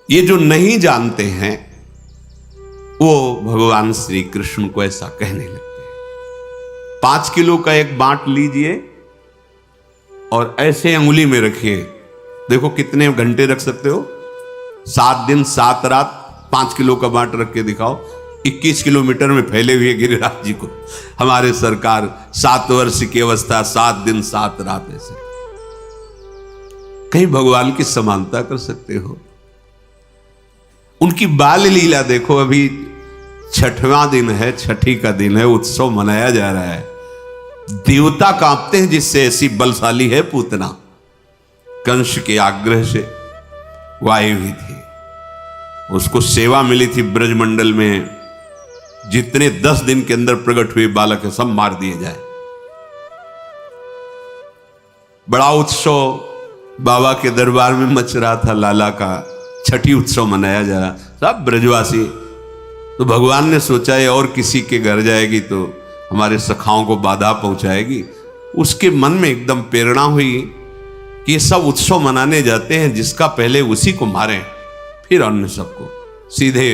ये जो नहीं जानते हैं वो भगवान श्री कृष्ण को ऐसा कहने लगते हैं। 5 किलो का एक बांट लीजिए और ऐसे अंगुली में रखिए, देखो कितने घंटे रख सकते हो। 7 दिन 7 रात 5 किलो का बांट रख के दिखाओ। 21 किलोमीटर में फैले हुए गिरिराज जी को हमारे सरकार 7 वर्ष की अवस्था 7 दिन 7 रात ऐसे कहीं भगवान की समानता कर सकते हो? उनकी बाल लीला देखो। अभी 6वां दिन है, छठी का दिन है, उत्सव मनाया जा रहा है। देवता कांपते हैं जिससे ऐसी बलशाली है पूतना। कंस के आग्रह से वो आई हुई थी, उसको सेवा मिली थी ब्रजमंडल में, जितने 10 दिन के अंदर प्रकट हुए बालक है सब मार दिए जाए। बड़ा उत्सव बाबा के दरबार में मच रहा था, लाला का छठी उत्सव मनाया जा रहा, सब ब्रजवासी। तो भगवान ने सोचा है और किसी के घर जाएगी तो हमारे सखाओं को बाधा पहुंचाएगी। उसके मन में एकदम प्रेरणा हुई कि ये सब उत्सव मनाने जाते हैं, जिसका पहले उसी को मारें फिर अन्य सबको। सीधे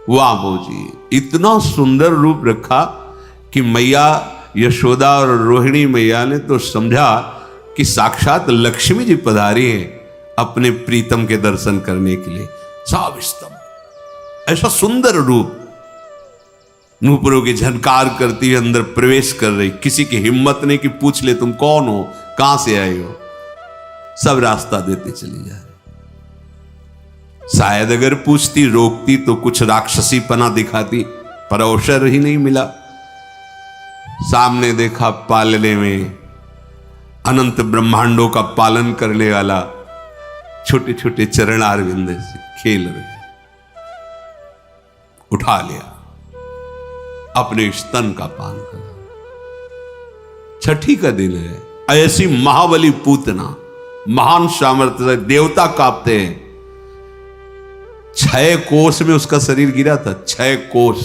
वाह जी, इतना सुंदर रूप रखा कि मैया यशोदा और रोहिणी मैया ने तो समझा कि साक्षात लक्ष्मी जी पधारी हैं अपने प्रीतम के दर्शन करने के लिए। सब स्तंभ, ऐसा सुंदर रूप, नूपुरों की झनकार करती हुई अंदर प्रवेश कर रही। किसी की हिम्मत नहीं कि पूछ ले तुम कौन हो, कहां से आए हो। सब रास्ता देते चली जा रही। शायद अगर पूछती, रोकती तो कुछ राक्षसी पना दिखाती, पर अवसर ही नहीं मिला। सामने देखा पालने में अनंत ब्रह्मांडों का पालन करने वाला छोटे छोटे चरणारविंद से खेल रहे, उठा लिया, अपने स्तन का पान करा। छठी का दिन है, ऐसी महाबली पूतना, महान सामर्थ्य, देवता कांपते हैं। 6 कोस में उसका शरीर गिरा था, 6 कोस।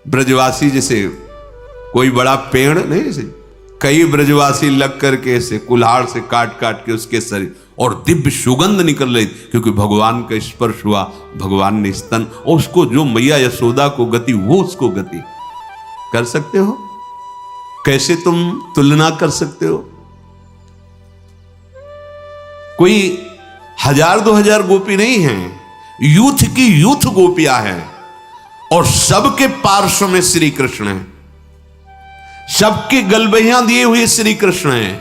ब्रजवासी जैसे कोई बड़ा पेड़ नहीं, जैसे कई ब्रजवासी लग करके ऐसे कुल्हाड़ से काट काट के उसके शरीर, और दिव्य सुगंध निकल रही, क्योंकि भगवान का स्पर्श हुआ, भगवान ने स्तन, और उसको जो मैया यशोदा को गति, वो उसको गति। कर सकते हो? कैसे तुम तुलना कर सकते हो? कोई 1000-2000 गोपी नहीं है, यूथ की यूथ गोपियां हैं, और सबके पार्श्व में श्री कृष्ण है, सबके गलबहियां दिए हुए श्री कृष्ण हैं।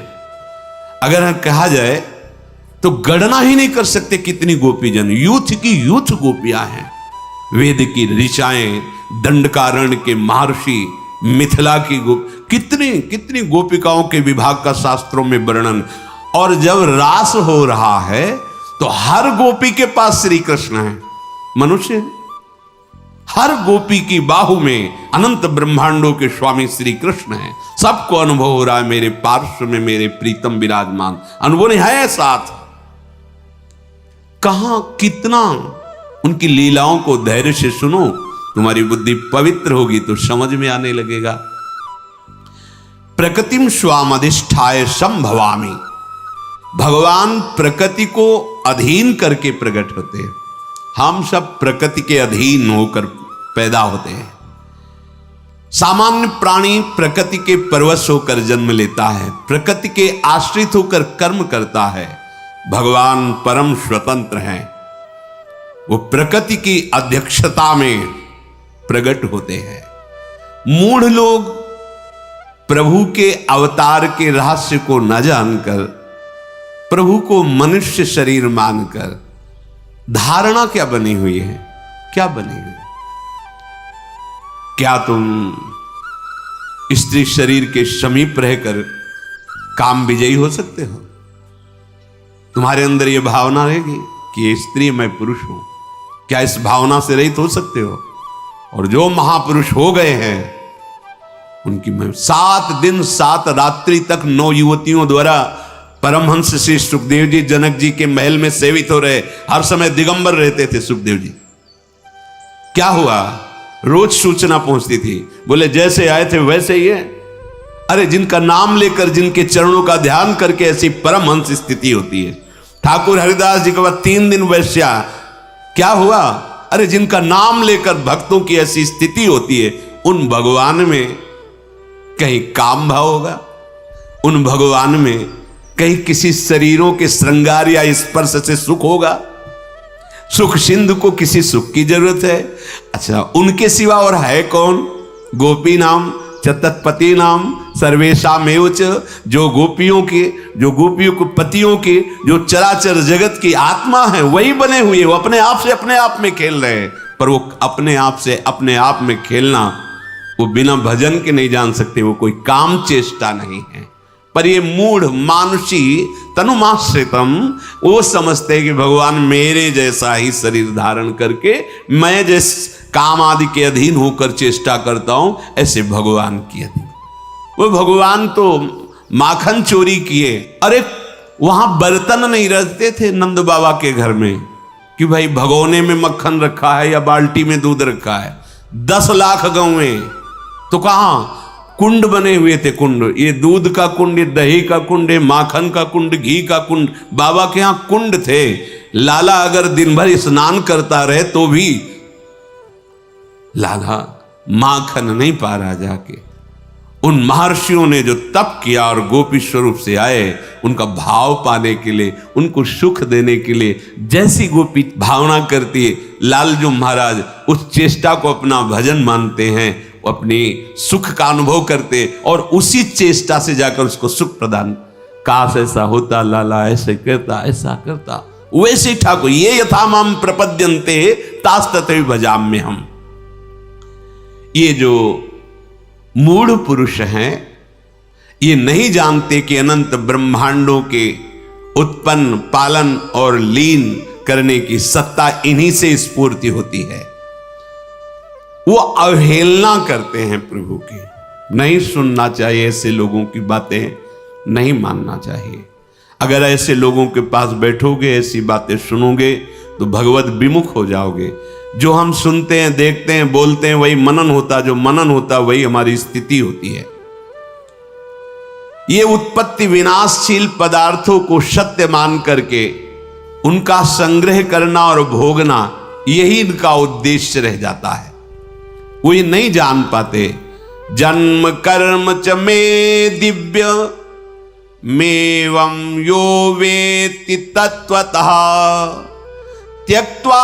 अगर हम कहा जाए तो गणना ही नहीं कर सकते कितनी गोपीजन, यूथ की यूथ गोपियां हैं। वेद की ऋचाएं, दंडकारण्य के महर्षि, मिथिला की कितनी कितनी गोपिकाओं के विभाग का शास्त्रों में वर्णन। और जब रास हो रहा है तो हर गोपी के पास श्री कृष्ण है, मनुष्य है। हर गोपी की बाहु में अनंत ब्रह्मांडों के स्वामी श्री कृष्ण हैं। सबको अनुभव हो रहा है, मेरे पार्श्व में मेरे प्रीतम विराजमान। अनुभव नहीं है साथ, कहां कितना उनकी लीलाओं को धैर्य से सुनो, तुम्हारी बुद्धि पवित्र होगी तो समझ में आने लगेगा। प्रकृतिम स्वामधिष्ठाय संभवामि, भगवान प्रकृति को अधीन करके प्रकट होते हैं। हम सब प्रकृति के अधीन होकर पैदा होते हैं। सामान्य प्राणी प्रकृति के परवश होकर जन्म लेता है, प्रकृति के आश्रित होकर कर्म करता है। भगवान परम स्वतंत्र हैं, वो प्रकृति की अध्यक्षता में प्रकट होते हैं। मूढ़ लोग प्रभु के अवतार के रहस्य को न जानकर, प्रभु को मनुष्य शरीर मानकर धारणा क्या बनी हुई है, क्या बनी हुई है? क्या तुम स्त्री शरीर के समीप रहकर काम विजयी हो सकते हो? तुम्हारे अंदर यह भावना रहेगी कि ये स्त्री मैं पुरुष हूं, क्या इस भावना से रहित हो सकते हो? और जो महापुरुष हो गए हैं उनकी मैं 7 दिन 7 रात्रि तक 9 युवतियों द्वारा परमहंस श्री सुखदेव जी जनक जी के महल में सेवित हो रहे, हर समय दिगंबर रहते थे सुखदेव जी। क्या हुआ? रोज सूचना पहुंचती थी, बोले जैसे आए थे वैसे ही है। अरे जिनका नाम लेकर, जिनके चरणों का ध्यान करके ऐसी परमहंस स्थिति होती है, ठाकुर हरिदास जी के बाद 3 दिन वैश्या। क्या हुआ? अरे जिनका नाम लेकर भक्तों की ऐसी स्थिति होती है, उन भगवान में कहीं काम भाव होगा? उन भगवान में कहीं किसी शरीरों के श्रृंगार या स्पर्श से सुख होगा? सुख सिंधु को किसी सुख की जरूरत है? अच्छा, उनके सिवा और है कौन? गोपी नाम चतत्पति नाम सर्वेशामेव च, जो गोपियों के पतियों के, जो चराचर जगत की आत्मा है, वही बने हुए, वो अपने आप में खेल रहे हैं। पर वो अपने आप से अपने आप में खेलना, वो बिना भजन के नहीं जान सकते, वो कोई काम चेष्टा नहीं है। पर ये मूढ़ मानुषी तनुमाश्रितम, वो समझते हैं कि भगवान मेरे जैसा ही शरीर धारण करके, मैं जिस काम आदि के अधीन होकर चेष्टा करता हूं, ऐसे भगवान की अधीन। वो भगवान तो माखन चोरी किए। अरे वहां बर्तन नहीं रखते थे नंद बाबा के घर में कि भाई भगोने में मक्खन रखा है या बाल्टी में दूध रखा है। 10 लाख गौएं, तो कहां कुंड बने हुए थे। कुंड, ये दूध का कुंड, ये दही का कुंड, ये माखन का कुंड, घी का कुंड, बाबा के यहां कुंड थे। लाला अगर दिन भर स्नान करता रहे तो भी लाला माखन नहीं पा रहा जाके। उन महर्षियों ने जो तप किया और गोपी स्वरूप से आए, उनका भाव पाने के लिए, उनको सुख देने के लिए, जैसी गोपी भावना करती है, लालजू महाराज उस चेष्टा को अपना भजन मानते हैं, अपनी सुख का अनुभव करते और उसी चेष्टा से जाकर उसको सुख प्रदान। काश ऐसा होता, लाला ऐसे करता, ऐसा करता, वैसे ठाकुर ये यथा माम प्रपद्यन्ते तास्तथैव भजाम्य हम। ये जो मूढ़ पुरुष हैं, ये नहीं जानते कि अनंत ब्रह्मांडों के उत्पन्न, पालन और लीन करने की सत्ता इन्हीं से स्फूर्ति होती है। वो अवहेलना करते हैं प्रभु की। नहीं सुनना चाहिए ऐसे लोगों की बातें, नहीं मानना चाहिए। अगर ऐसे लोगों के पास बैठोगे, ऐसी बातें सुनोगे, तो भगवत विमुख हो जाओगे। जो हम सुनते हैं, देखते हैं, बोलते हैं, वही मनन होता, जो मनन होता वही हमारी स्थिति होती है। ये उत्पत्ति विनाशशील पदार्थों को सत्य मान करके उनका संग्रह करना और भोगना, यही इनका उद्देश्य रह जाता है। वो ये नहीं जान पाते। जन्म कर्म च मे दिव्य मेवं यो वेत्ति तत्वतः त्यक्त्वा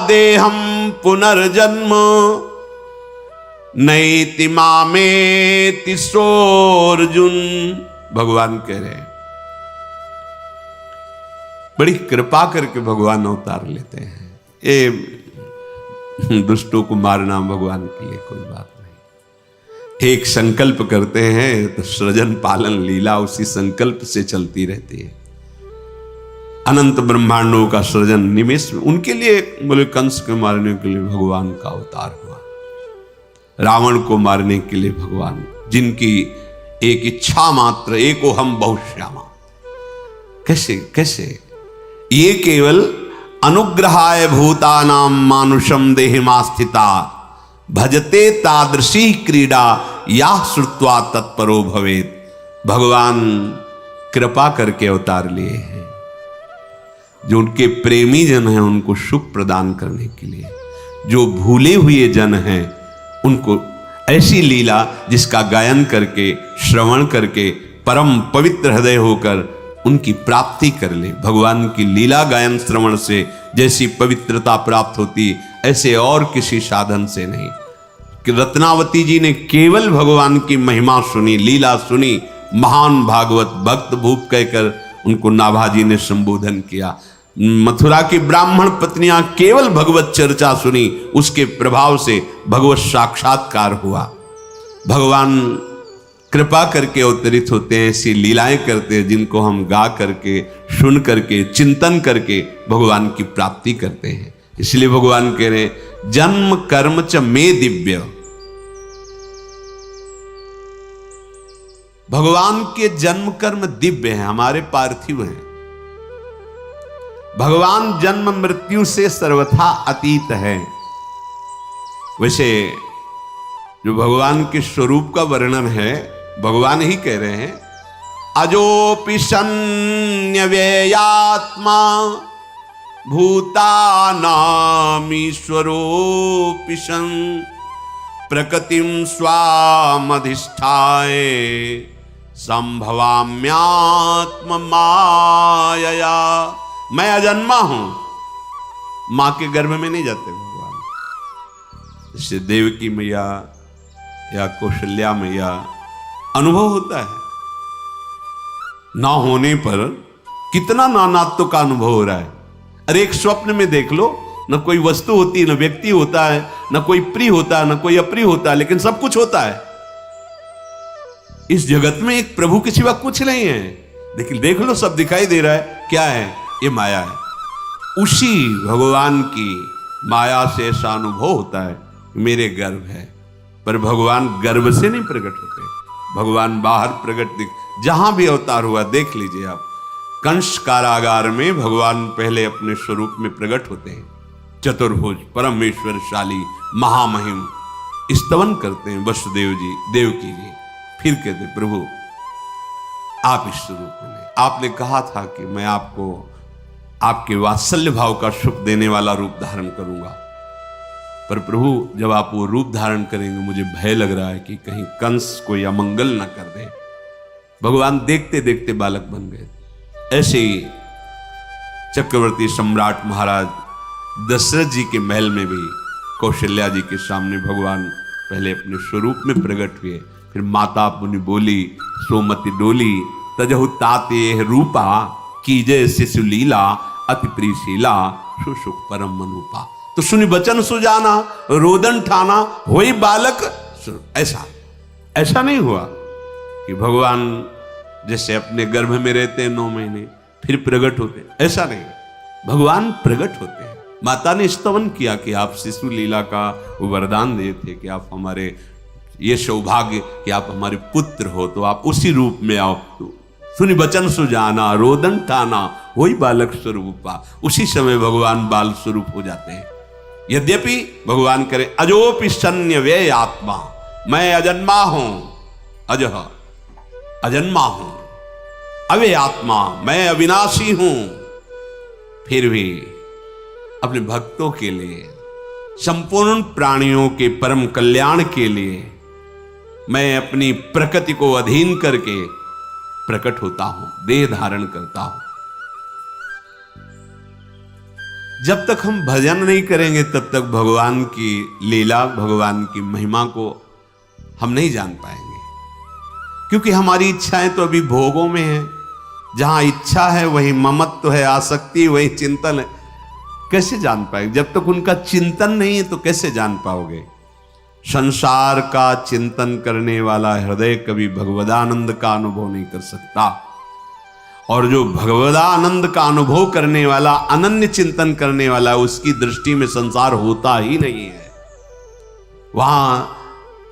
देहं पुनर्जन्म नैति मामेति सोऽर्जुन। भगवान कह रहे हैं, बड़ी कृपा करके भगवान अवतार लेते हैं। ये दुष्टों को मारना भगवान के लिए कोई बात नहीं। एक संकल्प करते हैं तो सृजन पालन लीला उसी संकल्प से चलती रहती है। अनंत ब्रह्मांडों का सृजन निमेष में, उनके लिए बोले कंस को मारने के लिए भगवान का अवतार हुआ, रावण को मारने के लिए भगवान, जिनकी एक इच्छा मात्र, एको हम बहुश्यामा। कैसे कैसे ये केवल अनुग्रहाय भूतानां मानुषम देहिमास्थिता भजते तादृशी क्रीडा या श्रुत्वा तत्परो भवेत। भगवान कृपा करके अवतार लिए हैं, जो उनके प्रेमी जन हैं उनको सुख प्रदान करने के लिए, जो भूले हुए जन हैं उनको ऐसी लीला जिसका गायन करके, श्रवण करके परम पवित्र हृदय होकर उनकी प्राप्ति कर ले। भगवान की लीला गायन श्रवण से जैसी पवित्रता प्राप्त होती, ऐसे और किसी साधन से नहीं। कि रत्नावती जी ने केवल भगवान की महिमा सुनी, लीला सुनी, महान भागवत भक्त भूप कहकर उनको नाभाजी ने संबोधन किया। मथुरा की ब्राह्मण पत्नियां केवल भगवत चर्चा सुनी, उसके प्रभाव से भगवत साक्षात्कार हुआ। भगवान कृपा करके अवतरित होते हैं, ऐसी लीलाएं करते हैं जिनको हम गा करके, सुन करके, चिंतन करके भगवान की प्राप्ति करते हैं। इसलिए भगवान कह रहे हैं, जन्म कर्म च मे दिव्य। भगवान के जन्म कर्म दिव्य हैं, हमारे पार्थिव हैं। भगवान जन्म मृत्यु से सर्वथा अतीत है। वैसे जो भगवान के स्वरूप का वर्णन है, भगवान ही कह रहे हैं, अजोपि सन्न्यव्ययात्मा भूतानामीश्वरोऽपि सन् प्रकृतिं स्वामधिष्ठाय संभवाम्यात्म मायया। मैं अजन्मा हूं, मां के गर्भ में नहीं जाते भगवान। इससे देवकी मैया या कौशल्या मैया अनुभव होता है, ना होने पर कितना नानात्व का अनुभव हो रहा है। अरे एक स्वप्न में देख लो, न कोई वस्तु होती है, न व्यक्ति होता है, न कोई प्रिय होता है, न कोई अप्रिय होता है, लेकिन सब कुछ होता है। इस जगत में एक प्रभु के सिवा कुछ नहीं है, लेकिन देख लो सब दिखाई दे रहा है। क्या है? ये माया है। उसी भगवान की माया से ऐसा अनुभव होता है, मेरे गर्भ है। पर भगवान गर्भ से नहीं प्रकट होते, भगवान बाहर प्रकट जहां भी अवतार हुआ देख लीजिए आप। कंस कारागार में भगवान पहले अपने स्वरूप में प्रकट होते हैं, चतुर्भुज परमेश्वरशाली महामहिम स्तवन करते हैं वसुदेव जी देवकी जी। फिर कहते प्रभु आप इस स्वरूप में, आपने कहा था कि मैं आपको आपके वात्सल्य भाव का सुख देने वाला रूप धारण करूंगा, पर प्रभु जब आप वो रूप धारण करेंगे मुझे भय लग रहा है कि कहीं कंस कोई अमंगल न कर दे। भगवान देखते देखते बालक बन गए। ऐसे ही चक्रवर्ती सम्राट महाराज दशरथ जी के महल में भी कौशल्या जी के सामने भगवान पहले अपने स्वरूप में प्रकट हुए। फिर माता मुनि बोली सोमति डोली तजहु ताते रूपा कीजय शिशु लीला अति प्रीशीला सुसुख परम मनुपा। तो सुनि बचन सुजाना रोदन ठाना होई बालक। ऐसा नहीं हुआ कि भगवान जैसे अपने गर्भ में रहते हैं 9 महीने फिर प्रकट होते, ऐसा नहीं। भगवान प्रकट होते हैं। माता ने स्तवन किया कि आप शिशु लीला का वरदान दिए थे कि आप हमारे ये सौभाग्य कि आप हमारे पुत्र हो, तो आप उसी रूप में आओ। सुनि बचन सुजाना रोदन ठाना वही बालक स्वरूपा। उसी समय भगवान बाल स्वरूप हो जाते हैं। यद्यपि भगवान करे अजोपि सन्न्य व्यय आत्मा, मैं अजन्मा हूं, अजह अजन्मा हूं, अव्यय आत्मा, मैं अविनाशी हूं, फिर भी अपने भक्तों के लिए, संपूर्ण प्राणियों के परम कल्याण के लिए मैं अपनी प्रकृति को अधीन करके प्रकट होता हूं, देह धारण करता हूं। जब तक हम भजन नहीं करेंगे तब तक भगवान की लीला, भगवान की महिमा को हम नहीं जान पाएंगे, क्योंकि हमारी इच्छाएं तो अभी भोगों में है। जहां इच्छा है वही ममत्व है, आसक्ति वही चिंतन है। कैसे जान पाएंगे? जब तक उनका चिंतन नहीं है तो कैसे जान पाओगे? संसार का चिंतन करने वाला हृदय कभी भगवदानंद का अनुभव नहीं कर सकता, और जो भगवदानंद का अनुभव करने वाला, अनन्य चिंतन करने वाला, उसकी दृष्टि में संसार होता ही नहीं है। वहां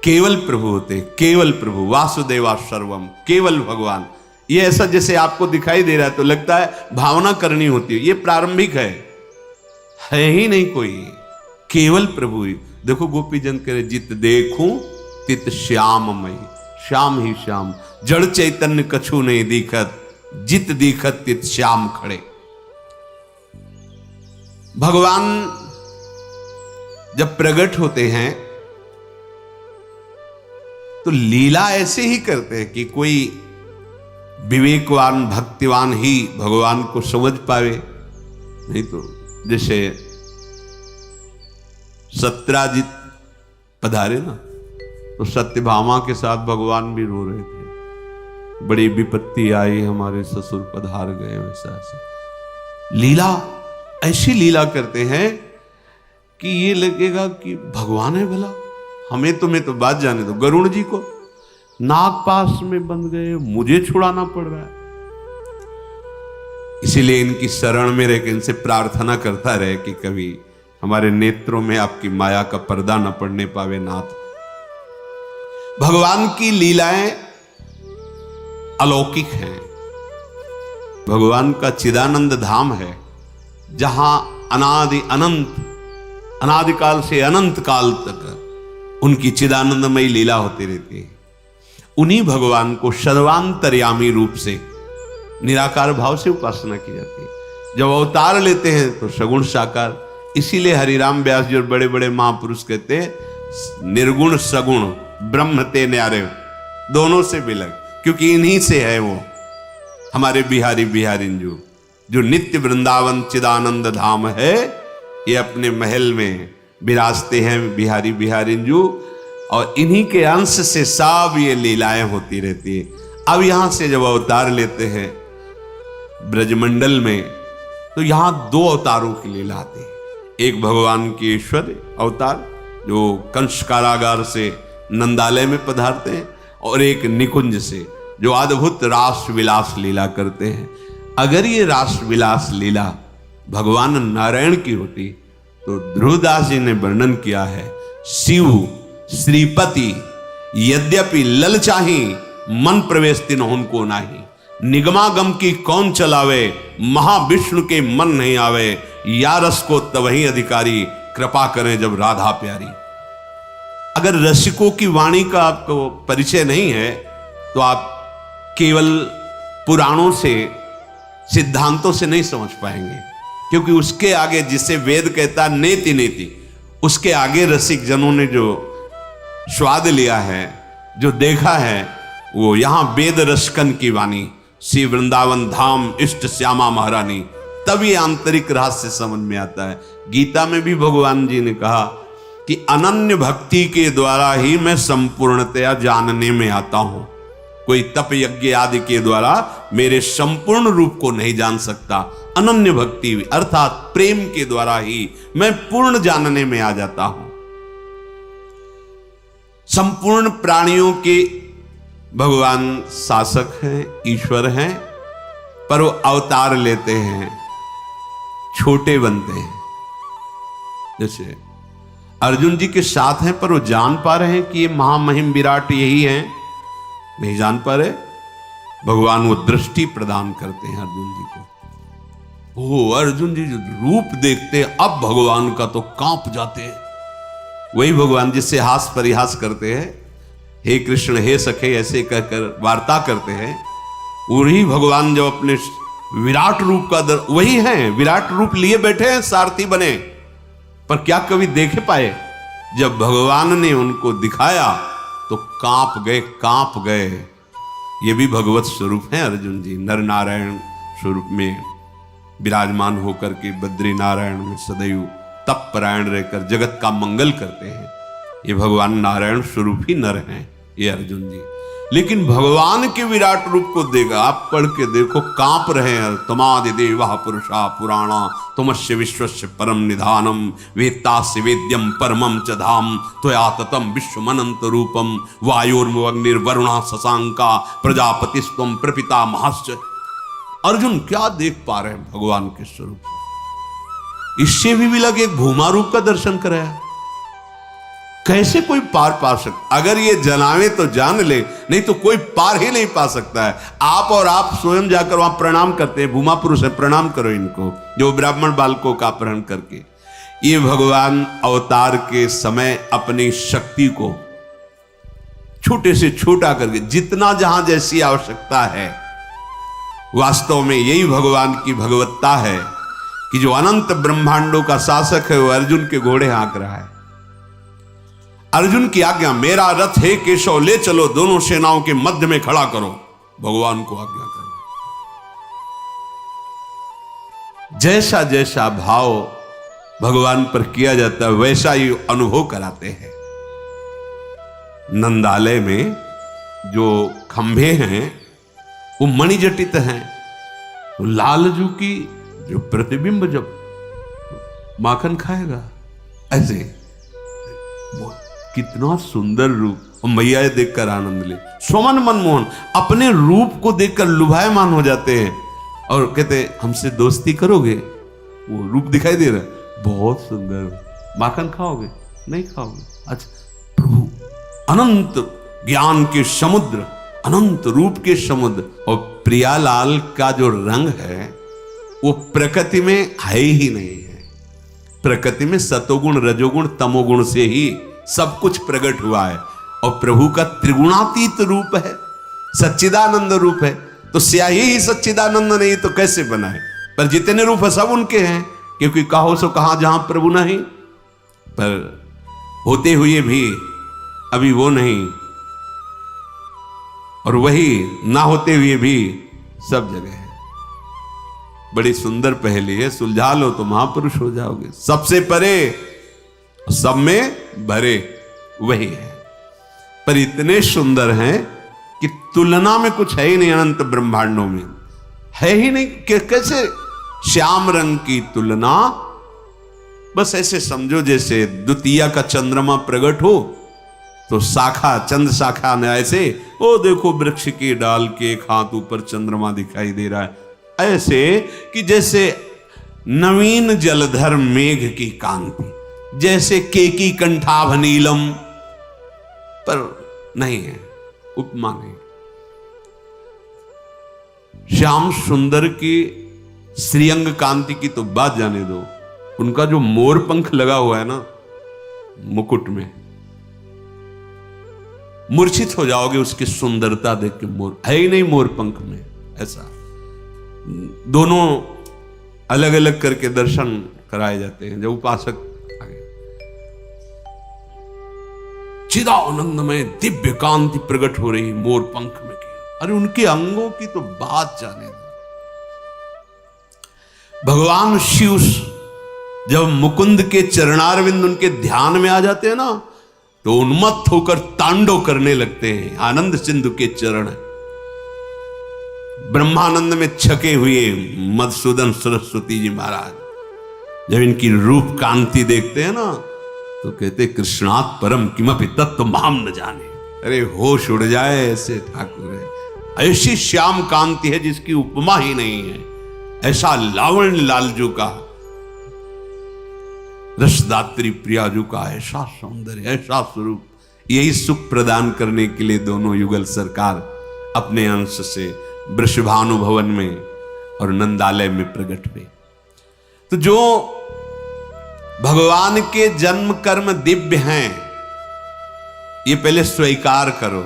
केवल प्रभु होते, केवल प्रभु, वासुदेवा सर्वम, केवल भगवान। ये ऐसा जैसे आपको दिखाई दे रहा है तो लगता है भावना करनी होती है, ये प्रारंभिक है ही नहीं कोई, केवल प्रभु ही। देखो गोपीजन करे जित देखूं तित श्याममय, श्याम ही श्याम, जड़ चैतन्य कछु नहीं दिखत, जित दिखत तित श्याम खड़े। भगवान जब प्रकट होते हैं तो लीला ऐसे ही करते हैं कि कोई विवेकवान भक्तिवान ही भगवान को समझ पावे, नहीं तो जैसे सत्यराजित पधारे ना, तो सत्यभामा के साथ भगवान भी रो रहे थे, बड़ी विपत्ति आई हमारे ससुर पधार गए। वैसा ऐसा लीला, ऐसी लीला करते हैं कि ये लगेगा कि भगवान है भला। हमें तो बात जाने दो, गरुड़ जी को नागपाश में बंद गए, मुझे छुड़ाना पड़ रहा है। इसीलिए इनकी शरण में रहकर इनसे प्रार्थना करता रहे कि कभी हमारे नेत्रों में आपकी माया का पर्दा न पड़ने पावे नाथ। भगवान की लीलाएं अलौकिक हैं। भगवान का चिदानंद धाम है, जहां अनादि अनंत, अनादिकाल से अनंत काल तक उनकी चिदानंदमयी लीला होती रहती है। उन्हीं भगवान को सर्वांतर्यामी रूप से निराकार भाव से उपासना की जाती है। जब अवतार लेते हैं तो सगुण साकार, इसीलिए हरिराम व्यास जी और बड़े बड़े महापुरुष कहते हैं निर्गुण सगुण ब्रह्म ते न्यारे, दोनों से विलग, क्योंकि इन्हीं से है वो हमारे बिहारी बिहारिंजू जो नित्य वृंदावन चिदानंद धाम है, ये अपने महल में विराजते हैं बिहारी बिहारिंजू, और इन्हीं के अंश से सब ये लीलाएं होती रहती है। अब यहां से जब अवतार लेते हैं ब्रजमंडल में, तो यहां दो अवतारों की लीला आती है। एक भगवान के ईश्वर अवतार जो कंस कारागार से नंदालय में पधारते हैं, और एक निकुंज से जो अद्भुत रास विलास लीला करते हैं। अगर ये रास विलास लीला भगवान नारायण की होती तो ध्रुवदास जी ने वर्णन किया है, शिव श्रीपति यद्यपि ललचाही मन प्रवेश तिन उनको नाही, निगमागम की कौन चलावे महाविष्णु के मन नहीं आवे, या रस को तवही अधिकारी कृपा करें जब राधा प्यारी। अगर रसिकों की वाणी का आपको परिचय नहीं है तो आप केवल पुराणों से सिद्धांतों से नहीं समझ पाएंगे, क्योंकि उसके आगे जिसे वेद कहता नेति नेति, उसके आगे रसिक जनों ने जो स्वाद लिया है, जो देखा है, वो यहां वेद रसकन की वाणी श्री वृंदावन धाम इष्ट श्यामा महारानी, तभी आंतरिक रहस्य समझ में आता है। गीता में भी भगवान जी ने कहा कि अनन्य भक्ति के द्वारा ही मैं संपूर्णतया जानने में आता हूं, कोई तप यज्ञ आदि के द्वारा मेरे संपूर्ण रूप को नहीं जान सकता। अनन्य भक्ति अर्थात प्रेम के द्वारा ही मैं पूर्ण जानने में आ जाता हूं। संपूर्ण प्राणियों के भगवान शासक हैं, ईश्वर हैं, पर वो अवतार लेते हैं, छोटे बनते हैं। जैसे अर्जुन जी के साथ हैं, पर वो जान पा रहे हैं कि ये महामहिम विराट यही हैं, नहीं जान पा रहे। भगवान वो दृष्टि प्रदान करते हैं अर्जुन जी को। ओ अर्जुन जी जो रूप देखते हैं, अब भगवान का तो कांप जाते हैं। वही भगवान जिससे हास परिहास करते हैं, हे कृष्ण हे सखे ऐसे कहकर वार्ता करते हैं, वही भगवान जब अपने विराट रूप का वही हैं, विराट रूप लिए बैठे हैं, सारथी बने, पर क्या कभी देखे पाए? जब भगवान ने उनको दिखाया तो कांप गए। ये भी भगवत स्वरूप हैं अर्जुन जी, नर नारायण स्वरूप में विराजमान होकर के बद्री नारायण में सदैव तप परायण रहकर जगत का मंगल करते हैं। ये भगवान नारायण स्वरूप ही नर हैं ये अर्जुन जी। लेकिन भगवान के विराट रूप को देखा, आप पढ़ के देखो, कांप रहे हैं। तमादि देवा पुरुषा पुराणा तुमस्य विश्वस्य परम निधानम वेत्तास्य वेद्यम परमम च धाम त्वया ततम विश्वमनंत रूपम वायुर्वग्निर्वरुणा शशांका प्रजापतिस्त्वं प्रपितामहश्च। अर्जुन क्या देख पा रहे हैं भगवान के स्वरूप को। इससे भी विलग एक भूमा रूप का दर्शन कराया। कैसे कोई पार पा सकता? अगर ये जनावे तो जान ले, नहीं तो कोई पार ही नहीं पा सकता है। आप और आप स्वयं जाकर वहां प्रणाम करते हैं, भूमा पुरुष है, प्रणाम करो इनको, जो ब्राह्मण बालकों का अपहरण करके। ये भगवान अवतार के समय अपनी शक्ति को छोटे से छोटा करके, जितना जहां जैसी आवश्यकता है, वास्तव में यही भगवान की भगवत्ता है कि जो अनंत ब्रह्मांडों का शासक है वो अर्जुन के घोड़े हाँक रहा है। अर्जुन की आज्ञा, मेरा रथ है केशव ले चलो, दोनों सेनाओं के मध्य में खड़ा करो, भगवान को आज्ञा करो। जैसा जैसा भाव भगवान पर किया जाता है वैसा ही अनुभव कराते हैं। नंदालय में जो खंभे हैं वो मणिजटित हैं। तो लालजू की जो प्रतिबिंब जब माखन खाएगा ऐसे, कितना सुंदर रूप। और मैया देखकर आनंद ले, सोमन मनमोहन अपने रूप को देखकर लुभायमान हो जाते हैं और कहते हैं हमसे दोस्ती करोगे? वो रूप दिखाई दे रहा है, बहुत सुंदर, माखन खाओगे? नहीं खाओगे? अच्छा प्रभु अनंत ज्ञान के समुद्र, अनंत रूप के समुद्र। और प्रियालाल का जो रंग है वो प्रकृति में है ही नहीं है। प्रकृति में सतोगुण रजोगुण तमोगुण से ही सब कुछ प्रकट हुआ है। और प्रभु का त्रिगुणातीत रूप है, सच्चिदानंद रूप है। तो स्याही ही सच्चिदानंद नहीं तो कैसे बनाए? पर जितने रूप है सब उनके हैं, क्योंकि कहो सो कहां जहां प्रभु नहीं, पर होते हुए भी अभी वो नहीं, और वही ना होते हुए भी सब जगह है। बड़ी सुंदर पहेली है, सुलझा लो तो महापुरुष हो जाओगे। सबसे परे सब में भरे वही है, पर इतने सुंदर हैं कि तुलना में कुछ है ही नहीं। अनंत ब्रह्मांडों में है ही नहीं कि कैसे श्याम रंग की तुलना। बस ऐसे समझो जैसे द्वितीया का चंद्रमा प्रकट हो तो शाखा चंद्र शाखा में ऐसे, ओ देखो वृक्ष की डाल के एक हाथ ऊपर चंद्रमा दिखाई दे रहा है, ऐसे कि जैसे नवीन जलधर मेघ की कांति, जैसे केकी कंठाभ नीलम, पर नहीं है, उपमा नहीं। श्याम सुंदर की श्रीअंग कांति की तो बात जाने दो, उनका जो मोर पंख लगा हुआ है ना मुकुट में, मूर्छित हो जाओगे उसकी सुंदरता देख के। मोर है ही नहीं मोर पंख में ऐसा। दोनों अलग अलग करके दर्शन कराए जाते हैं जब उपासक आगे। चिदानंद में दिव्य कांति प्रकट हो रही मोर पंख में की, अरे उनके अंगों की तो बात जाने दो। भगवान शिव जब मुकुंद के चरणारविंद उनके ध्यान में आ जाते हैं ना तो उन्मत्त होकर तांडव करने लगते हैं। आनंद सिंधु के चरण ब्रह्मानंद में छके हुए मधुसूदन सरस्वती जी महाराज जब इनकी रूप कांति देखते हैं ना तो कहते कृष्णात् परम किमपि तत्व माम न जाने। अरे होश उड़ जाए, ऐसे ठाकुर है, ऐसी श्याम कांति है जिसकी उपमा ही नहीं है। ऐसा लावण्य लालजू का, रसदात्री प्रियाजू का ऐसा सौंदर्य, ऐसा स्वरूप, यही सुख प्रदान करने के लिए दोनों युगल सरकार अपने अंश से वृषभानु भवन में और नंदालय में प्रकट हुए। तो जो भगवान के जन्म कर्म दिव्य हैं, ये पहले स्वीकार करो।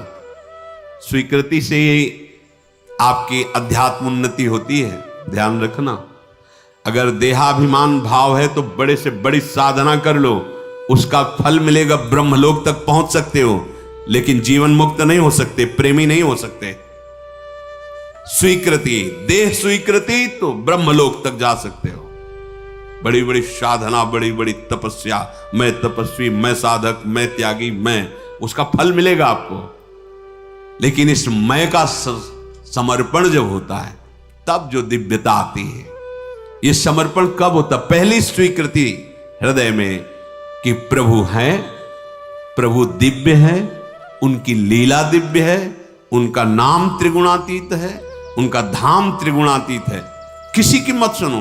स्वीकृति से ही आपकी अध्यात्म उन्नति होती है, ध्यान रखना। अगर देहाभिमान भाव है तो बड़े से बड़ी साधना कर लो, उसका फल मिलेगा, ब्रह्मलोक तक पहुंच सकते हो, लेकिन जीवन मुक्त नहीं हो सकते, प्रेमी नहीं हो सकते। स्वीकृति, देह स्वीकृति तो ब्रह्मलोक तक जा सकते हो। बड़ी बड़ी साधना, बड़ी बड़ी तपस्या, मैं तपस्वी, मैं साधक, मैं त्यागी, मैं, उसका फल मिलेगा आपको। लेकिन इस मैं का समर्पण जब होता है तब जो दिव्यता आती है। ये समर्पण कब होता? पहली स्वीकृति हृदय में कि प्रभु हैं, प्रभु दिव्य है, उनकी लीला दिव्य है, उनका नाम त्रिगुणातीत है, उनका धाम त्रिगुणातीत है। किसी की मत सुनो।